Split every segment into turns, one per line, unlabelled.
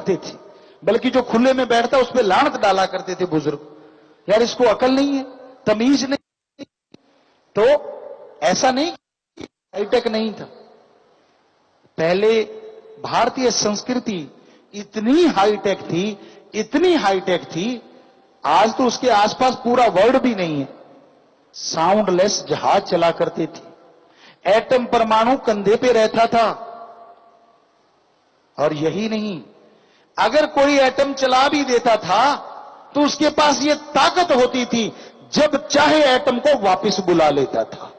रखते थे, बल्कि जो खुले में बैठता उस पर लानत डाला करते थे बुजुर्ग। यार इसको अकल नहीं है, तमीज नहीं। तो ऐसा नहीं, हाईटेक नहीं था। पहले भारतीय संस्कृति इतनी हाईटेक थी, इतनी हाईटेक थी, आज तो उसके आसपास पूरा वर्ल्ड भी नहीं है। साउंडलेस जहाज चला करते थे, एटम परमाणु कंधे पे रहता था। और यही नहीं, अगर कोई एटम चला भी देता था तो उसके पास यह ताकत होती थी, जब चाहे एटम को वापस बुला लेता था।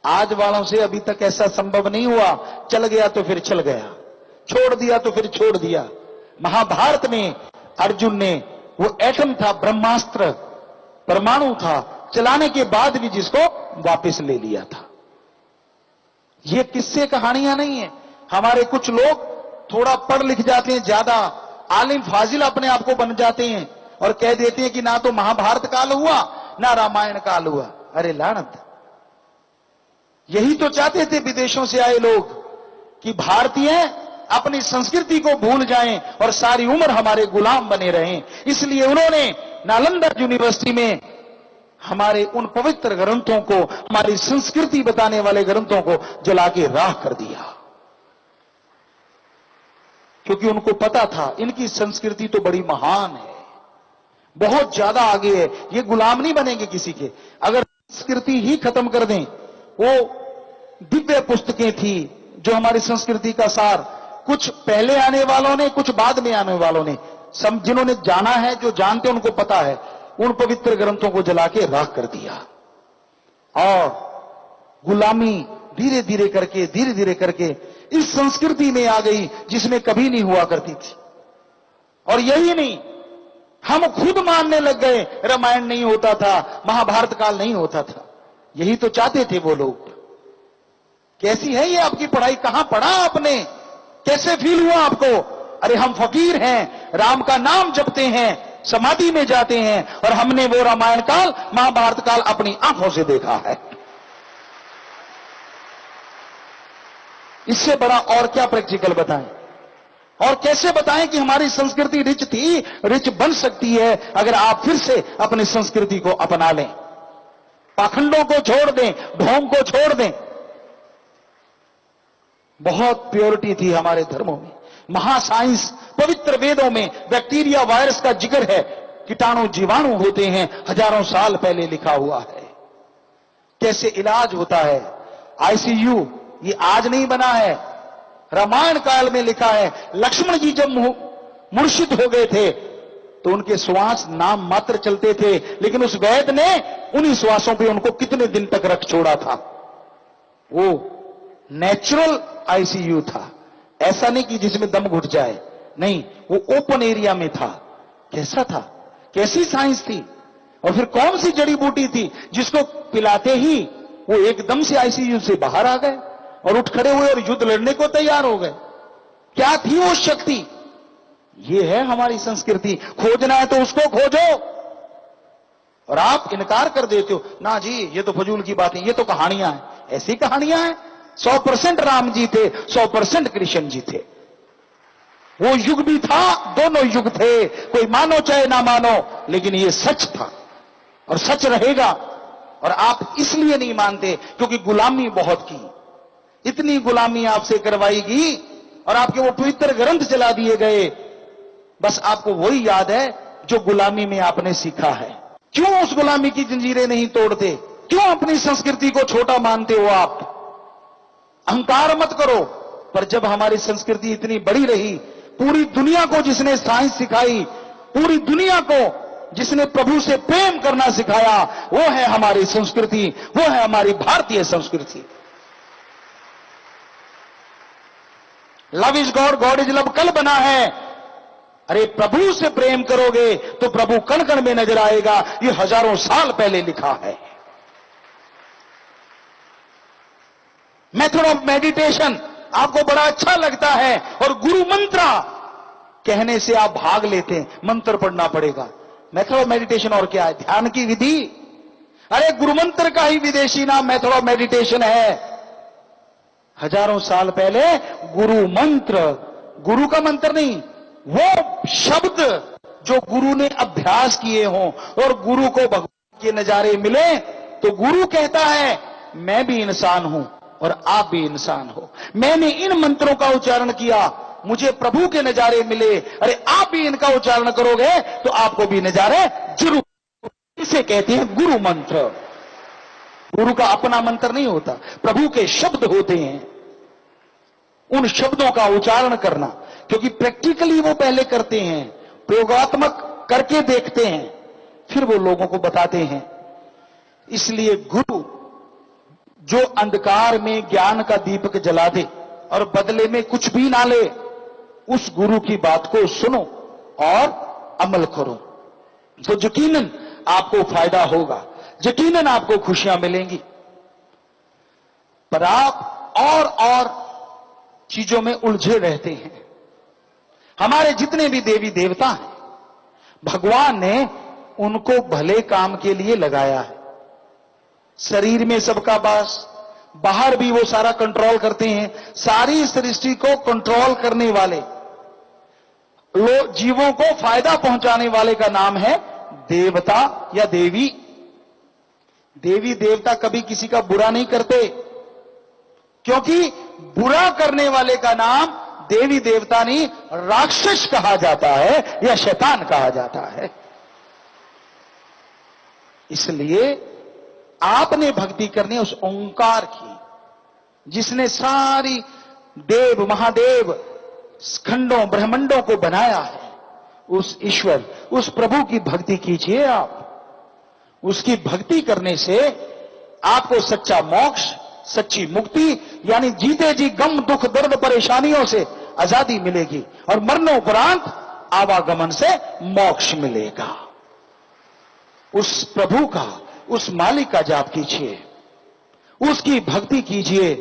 आज वालों से अभी तक ऐसा संभव नहीं हुआ। चल गया तो फिर चल गया, छोड़ दिया तो फिर छोड़ दिया। महाभारत में अर्जुन ने वो एटम था, ब्रह्मास्त्र, परमाणु था, चलाने के बाद भी जिसको वापस ले लिया था। ये किस्से कहानियां नहीं है। हमारे कुछ लोग थोड़ा पढ़ लिख जाते हैं, ज्यादा आलिम फाजिल अपने आप को बन जाते हैं और कह देते हैं कि ना तो महाभारत काल हुआ ना रामायण काल हुआ। अरे लानत! यही तो चाहते थे विदेशों से आए लोग कि भारतीय अपनी संस्कृति को भूल जाएं और सारी उम्र हमारे गुलाम बने रहें। इसलिए उन्होंने नालंदा यूनिवर्सिटी में हमारे उन पवित्र ग्रंथों को, हमारी संस्कृति बताने वाले ग्रंथों को जला के राख कर दिया, क्योंकि उनको पता था इनकी संस्कृति तो बड़ी महान है, बहुत ज्यादा आगे है, ये गुलाम नहीं बनेंगे किसी के। अगर संस्कृति ही खत्म कर दें, वो दिव्य पुस्तकें थी जो हमारी संस्कृति का सार, कुछ पहले आने वालों ने, कुछ बाद में आने वालों ने, सब जिन्होंने जाना है, जो जानते उनको पता है, उन पवित्र ग्रंथों को जला के राख कर दिया। और गुलामी धीरे धीरे करके इस संस्कृति में आ गई जिसमें कभी नहीं हुआ करती थी। और यही नहीं, हम खुद मानने लग गए रामायण नहीं होता था, महाभारत काल नहीं होता था। यही तो चाहते थे वो लोग। कैसी है ये आपकी पढ़ाई? कहां पढ़ा आपने? कैसे फील हुआ आपको? अरे हम फकीर हैं, राम का नाम जपते हैं, समाधि में जाते हैं, और हमने वो रामायण काल, महाभारत काल अपनी आंखों से देखा है। इससे बड़ा और क्या प्रैक्टिकल बताएं? और कैसे बताएं कि हमारी संस्कृति रिच थी, रिच बन सकती है अगर आप फिर से अपनी संस्कृति को अपना लें, पाखंडों को छोड़ दें, ढोंग को छोड़ दें। बहुत प्योरिटी थी हमारे धर्मों में। महासाइंस, पवित्र वेदों में बैक्टीरिया वायरस का जिक्र है, कीटाणु जीवाणु होते हैं, हजारों साल पहले लिखा हुआ है। कैसे इलाज होता है, आईसीयू, ये आज नहीं बना है, रामायण काल में लिखा है। लक्ष्मण जी जब मुर्शिद हो गए थे तो उनके श्वास नाम मात्र चलते थे, लेकिन उस वैद्य ने उन्हीं श्वासों पे उनको कितने दिन तक रख छोड़ा था। वो नेचुरल आईसीयू था, ऐसा नहीं कि जिसमें दम घुट जाए, नहीं, वो ओपन एरिया में था। कैसा था, कैसी साइंस थी? और फिर कौन सी जड़ी बूटी थी जिसको पिलाते ही वो एकदम से आईसीयू से बाहर आ गए और उठ खड़े हुए और युद्ध लड़ने को तैयार हो गए? क्या थी वो शक्ति? ये है हमारी संस्कृति। खोजना है तो उसको खोजो, और आप इनकार कर देते हो, ना जी ये तो फजूल की बात है, ये तो कहानियां हैं। ऐसी कहानियां हैं? 100% राम जी थे, 100% कृष्ण जी थे। वो युग भी था, दोनों युग थे, कोई मानो चाहे ना मानो, लेकिन ये सच था और सच रहेगा। और आप इसलिए नहीं मानते क्योंकि गुलामी बहुत की, इतनी गुलामी आपसे करवाएगी और आपके वो पवित्र ग्रंथ जला दिए गए। बस आपको वही याद है जो गुलामी में आपने सीखा है। क्यों उस गुलामी की जंजीरें नहीं तोड़ते? क्यों अपनी संस्कृति को छोटा मानते हो आप? अहंकार मत करो। पर जब हमारी संस्कृति इतनी बड़ी रही, पूरी दुनिया को जिसने साइंस सिखाई, पूरी दुनिया को जिसने प्रभु से प्रेम करना सिखाया, वो है हमारी संस्कृति, वो है हमारी भारतीय संस्कृति। Love is God, God is love कल बना है। अरे प्रभु से प्रेम करोगे तो प्रभु कण कण में नजर आएगा, ये हजारों साल पहले लिखा है। मेथड ऑफ मेडिटेशन आपको बड़ा अच्छा लगता है और गुरु मंत्र कहने से आप भाग लेते हैं, मंत्र पढ़ना पड़ेगा। मेथड ऑफ मेडिटेशन और क्या है? ध्यान की विधि। अरे गुरु मंत्र का ही विदेशी नाम मेथड ऑफ मेडिटेशन है। हजारों साल पहले गुरु मंत्र, गुरु का मंत्र नहीं, वो शब्द जो गुरु ने अभ्यास किए हों और गुरु को भगवान के नजारे मिले, तो गुरु कहता है मैं भी इंसान हूं और आप भी इंसान हो। मैंने इन मंत्रों का उच्चारण किया, मुझे प्रभु के नजारे मिले, अरे आप भी इनका उच्चारण करोगे तो आपको भी नजारे जरूर। इसे कहते हैं गुरु मंत्र। गुरु का अपना मंत्र नहीं होता, प्रभु के शब्द होते हैं। उन शब्दों का उच्चारण करना, क्योंकि प्रैक्टिकली वो पहले करते हैं, प्रयोगात्मक करके देखते हैं, फिर वो लोगों को बताते हैं। इसलिए गुरु जो अंधकार में ज्ञान का दीपक जला दे और बदले में कुछ भी ना ले, उस गुरु की बात को सुनो और अमल करो, तो यकीनन आपको फायदा होगा, यकीनन आपको खुशियां मिलेंगी। पर आप और चीजों में उलझे रहते हैं। हमारे जितने भी देवी देवता हैं, भगवान ने उनको भले काम के लिए लगाया है। शरीर में सबका वास, बाहर भी वो सारा कंट्रोल करते हैं। सारी सृष्टि को कंट्रोल करने वाले जीवों को फायदा पहुंचाने वाले का नाम है देवता या देवी। देवी देवता कभी किसी का बुरा नहीं करते, क्योंकि बुरा करने वाले का नाम देवी देवता नहीं, राक्षस कहा जाता है या शैतान कहा जाता है। इसलिए आपने भक्ति करनी उस ओंकार की, जिसने सारी देव महादेव खंडों ब्रह्मांडों को बनाया है। उस ईश्वर, उस प्रभु की भक्ति कीजिए आप। उसकी भक्ति करने से आपको सच्चा मोक्ष, सच्ची मुक्ति, यानी जीते जी गम दुख दर्द परेशानियों से आजादी मिलेगी और मरणोपरांत आवागमन से मोक्ष मिलेगा। उस प्रभु का, उस मालिक का जाप कीजिए, उसकी भक्ति कीजिए,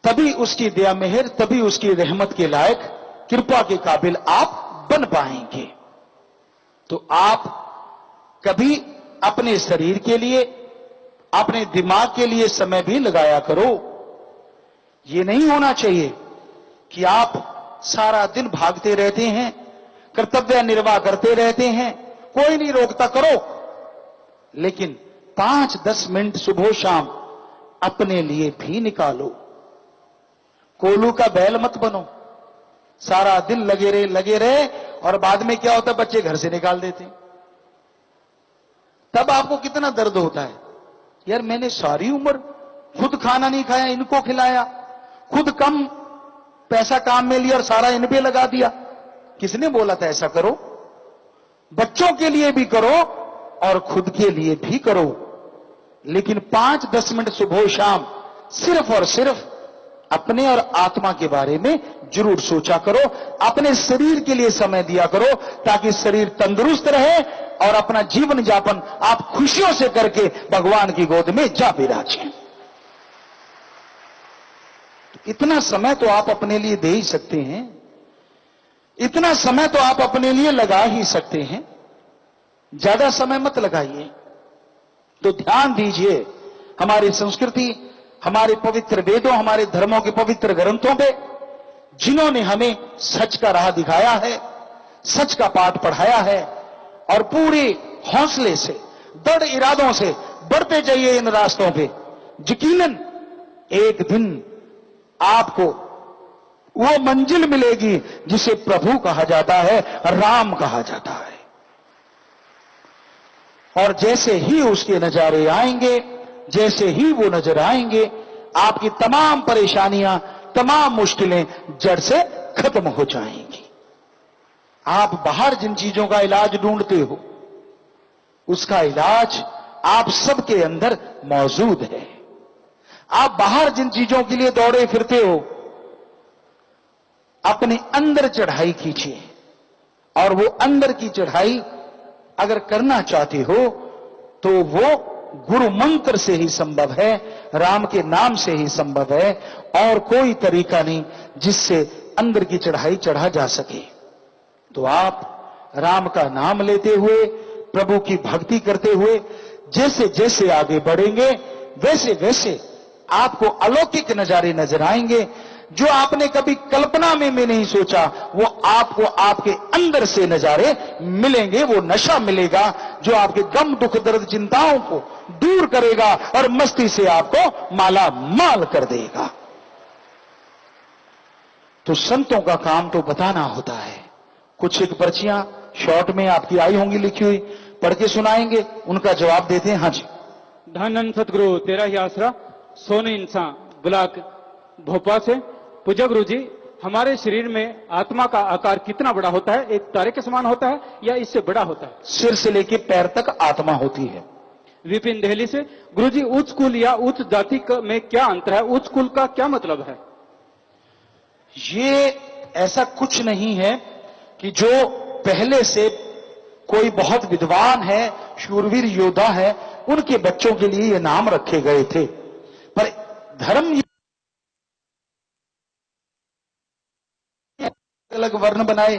तभी उसकी दया मेहर, तभी उसकी रहमत के लायक, कृपा के काबिल आप बन पाएंगे। तो आप कभी अपने शरीर के लिए, अपने दिमाग के लिए समय भी लगाया करो। ये नहीं होना चाहिए कि आप सारा दिन भागते रहते हैं, कर्तव्य निर्वाह करते रहते हैं, कोई नहीं रोकता, करो, लेकिन 5-10 मिनट सुबह शाम अपने लिए भी निकालो। कोलू का बैल मत बनो, सारा दिन लगे रहे और बाद में क्या होता है, बच्चे घर से निकाल देते हैं। तब आपको कितना दर्द होता है, यार मैंने सारी उम्र खुद खाना नहीं खाया, इनको खिलाया, खुद कम पैसा काम में लिया और सारा इन पे लगा दिया। किसने बोला था ऐसा करो? बच्चों के लिए भी करो और खुद के लिए भी करो, लेकिन 5-10 मिनट सुबह शाम सिर्फ और सिर्फ अपने और आत्मा के बारे में जरूर सोचा करो। अपने शरीर के लिए समय दिया करो, ताकि शरीर तंदुरुस्त रहे और अपना जीवन यापन आप खुशियों से करके भगवान की गोद में जा विराजें। इतना समय तो आप अपने लिए दे ही सकते हैं, इतना समय तो आप अपने लिए लगा ही सकते हैं, ज्यादा समय मत लगाइए। तो ध्यान दीजिए हमारी संस्कृति, हमारे पवित्र वेदों, हमारे धर्मों के पवित्र ग्रंथों पे, जिन्होंने हमें सच का राह दिखाया है, सच का पाठ पढ़ाया है, और पूरे हौसले से, दृढ़ इरादों से बढ़ते जाइए इन रास्तों पे। यकीनन एक दिन आपको वो मंजिल मिलेगी जिसे प्रभु कहा जाता है, राम कहा जाता है। और जैसे ही उसके नजारे आएंगे, जैसे ही वो नजर आएंगे, आपकी तमाम परेशानियां, तमाम मुश्किलें जड़ से खत्म हो जाएंगी। आप बाहर जिन चीजों का इलाज ढूंढते हो, उसका इलाज आप सबके अंदर मौजूद है। आप बाहर जिन चीजों के लिए दौड़े फिरते हो, अपने अंदर चढ़ाई कीजिए, और वो अंदर की चढ़ाई अगर करना चाहते हो तो वो गुरु मंत्र से ही संभव है, राम के नाम से ही संभव है, और कोई तरीका नहीं जिससे अंदर की चढ़ाई चढ़ा जा सके। तो आप राम का नाम लेते हुए, प्रभु की भक्ति करते हुए जैसे जैसे आगे बढ़ेंगे, वैसे वैसे आपको अलौकिक नजारे नजर आएंगे। जो आपने कभी कल्पना में नहीं सोचा, वो आपको आपके अंदर से नजारे मिलेंगे। वो नशा मिलेगा जो आपके गम, दुख, दर्द, चिंताओं को दूर करेगा और मस्ती से आपको माला माल कर देगा। तो संतों का काम तो बताना होता है। कुछ एक पर्चियां शॉर्ट में आपकी आई होंगी लिखी हुई, पढ़ के सुनाएंगे, उनका जवाब देते हैं। हाँ जी।
धन सतगुरु तेरा ही आसरा, सोने इंसान ब्लॉक भोपाल से। पूज्य गुरु जी, हमारे शरीर में आत्मा का आकार कितना बड़ा होता है? एक तारे के समान होता है या इससे बड़ा होता है?
सिर से लेकर पैर तक आत्मा होती है।
विपिन दिल्ली से। गुरु जी, उच्च कुल या उच्च जाति में क्या अंतर है? उच्च कुल का क्या मतलब है?
ये ऐसा कुछ नहीं है कि जो पहले से कोई बहुत विद्वान है, शूरवीर योद्धा है, उनके बच्चों के लिए ये नाम रखे गए थे। पर धर्म अलग वर्ण बनाए,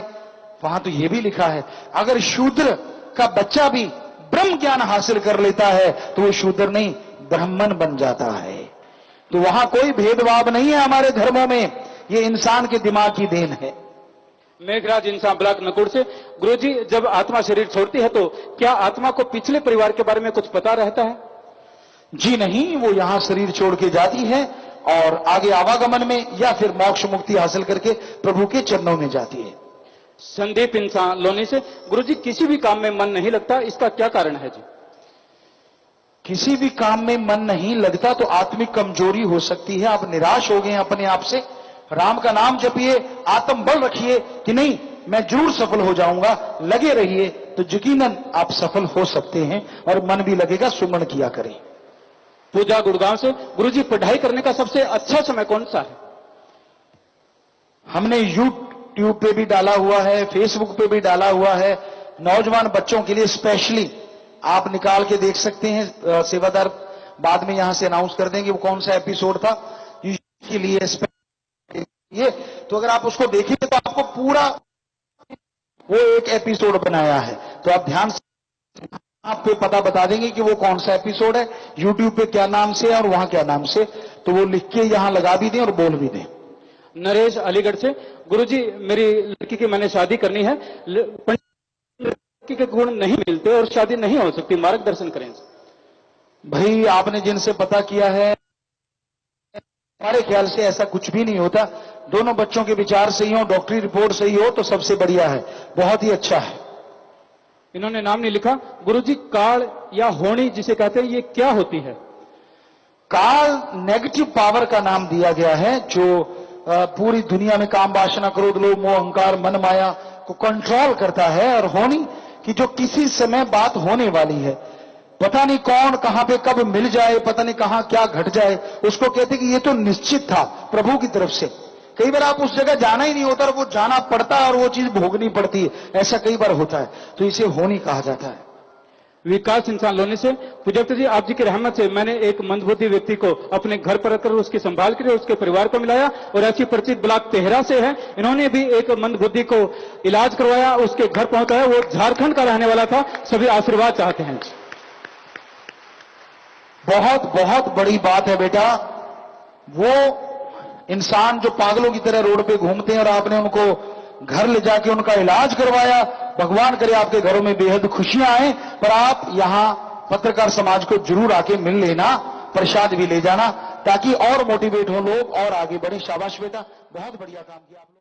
वहां तो ये भी लिखा है अगर शूद्र का बच्चा भी ब्रह्म ज्ञान हासिल कर लेता है तो वो शूद्र नहीं, ब्राह्मण बन जाता है। तो वहां कोई भेदभाव नहीं है हमारे धर्मों में, ये इंसान के दिमाग की देन है।
मेघराज इंसान ब्लॉक नकुड़ से। गुरुजी, जब आत्मा शरीर छोड़ती है तो क्या आत्मा को पिछले परिवार के बारे में कुछ पता रहता है?
जी नहीं, वो यहां शरीर छोड़ के जाती है और आगे आवागमन में या फिर मोक्ष मुक्ति हासिल करके प्रभु के चरणों में जाती है।
संदीप इंसान लोनी से। गुरुजी, किसी भी काम में मन नहीं लगता, इसका क्या कारण है जी?
किसी भी काम में मन नहीं लगता तो आत्मिक कमजोरी हो सकती है। आप निराश हो गए अपने आप से। राम का नाम जपिए, आत्म बल रखिए कि नहीं मैं जरूर सफल हो जाऊंगा, लगे रहिए तो यकीनन आप सफल हो सकते हैं और मन भी लगेगा। सुमन किया करें।
पूजा गुड़गांव से। गुरुजी, पढ़ाई करने का सबसे अच्छा समय कौन सा है?
हमने यूट्यूब पे भी डाला हुआ है, फेसबुक पे भी डाला हुआ है। नौजवान बच्चों के लिए स्पेशली आप निकाल के देख सकते हैं। सेवादार बाद में यहां से अनाउंस कर देंगे वो कौन सा एपिसोड था इसके लिए ये। तो अगर आप उसको देखेंगे तो आपको पूरा वो एक एपिसोड बनाया है, तो आप ध्यान से आप पे पता बता देंगे कि वो कौन सा एपिसोड है, यूट्यूब पे क्या नाम से है और वहां क्या नाम से, तो वो लिख के यहां लगा भी दें और बोल भी दें।
नरेश अलीगढ़ से। गुरुजी, मेरी लड़की की मैंने शादी करनी है, लड़की के गुण नहीं मिलते और शादी नहीं हो सकती, मार्गदर्शन करें।
भाई आपने जिनसे पता किया है, हमारे ख्याल से ऐसा कुछ भी नहीं होता। दोनों बच्चों के विचार सही हो, डॉक्टरी रिपोर्ट सही हो तो सबसे बढ़िया है, बहुत ही अच्छा है।
इन्होंने नाम नहीं लिखा। गुरुजी, काल या होनी जिसे कहते हैं, ये क्या होती है?
काल नेगेटिव पावर का नाम दिया गया है, जो पूरी दुनिया में काम, वासना, क्रोध, लोभ, मोह, अहंकार, मन, माया को कंट्रोल करता है। और होनी कि जो किसी समय बात होने वाली है, पता नहीं कौन कहां पे कब मिल जाए, पता नहीं कहां क्या घट जाए, उसको कहते कि ये तो निश्चित था प्रभु की तरफ से। कई बार आप उस जगह जाना ही नहीं होता और वो जाना पड़ता है और वो चीज भोगनी पड़ती है, ऐसा कई बार होता है, तो इसे होनी कहा जाता है।
विकास इंसान लोनी से। पूजक जी, आप जी की रहमत से मैंने एक मंदबुद्धि व्यक्ति को अपने घर पर रखकर उसकी संभाल कर उसके परिवार को मिलाया और ऐसी परिचित ब्लॉक तेहरा से है, इन्होंने भी एक मंदबुद्धि को इलाज करवाया, उसके घर पहुंचाया। वो झारखंड का रहने वाला था। सभी आशीर्वाद चाहते हैं।
बहुत बहुत बड़ी बात है बेटा। वो इंसान जो पागलों की तरह रोड पे घूमते हैं और आपने उनको घर ले जाके उनका इलाज करवाया, भगवान करे आपके घरों में बेहद खुशियां आए। पर आप यहां पत्रकार समाज को जरूर आके मिल लेना, प्रसाद भी ले जाना, ताकि और मोटिवेट हो लोग और आगे बढ़े। शाबाश बेटा, बहुत बढ़िया काम किया आप लोग।